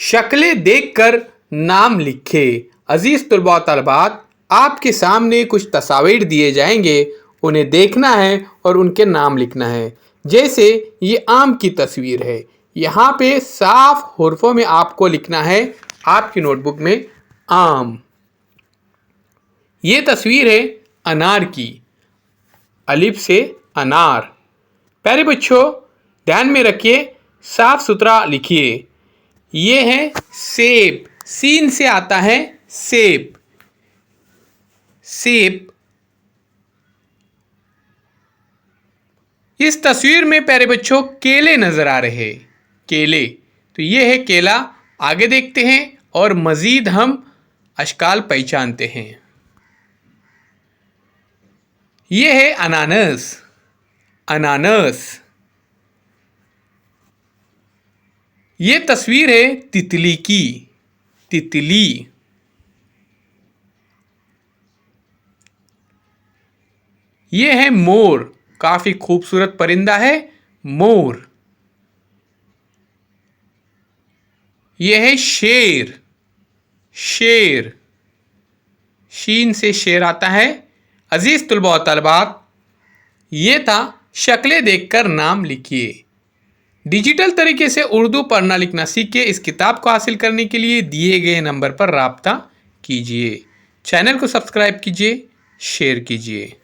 शक्लें देखकर नाम लिखे। अजीज तलबा तलबात, आपके सामने कुछ तस्वीर दिए जाएंगे, उन्हें देखना है और उनके नाम लिखना है। जैसे ये आम की तस्वीर है, यहाँ पे साफ हुर्फों में आपको लिखना है आपकी नोटबुक में आम। ये तस्वीर है अनार की, अलिफ से अनार। प्यारे बच्चों, ध्यान में रखिए, साफ सुथरा लिखिए। ये है सेब, सीन से आता है सेब। सेब। इस तस्वीर में प्यारे बच्चों केले नजर आ रहे हैं, केले। तो ये है केला। आगे देखते हैं और मजीद हम अशकाल पहचानते हैं। ये है अनानस, अनानस। ये तस्वीर है तितली की, तितली। ये है मोर, काफी खूबसूरत परिंदा है मोर। ये है शेर, शेर। शीन से शेर आता है। अजीज तुलबा और तलबात, ये था शक्लें देखकर नाम लिखिए। डिजिटल तरीके से उर्दू पढ़ना लिखना सीखिए। इस किताब को हासिल करने के लिए दिए गए नंबर पर राब्ता कीजिए। चैनल को सब्सक्राइब कीजिए, शेयर कीजिए।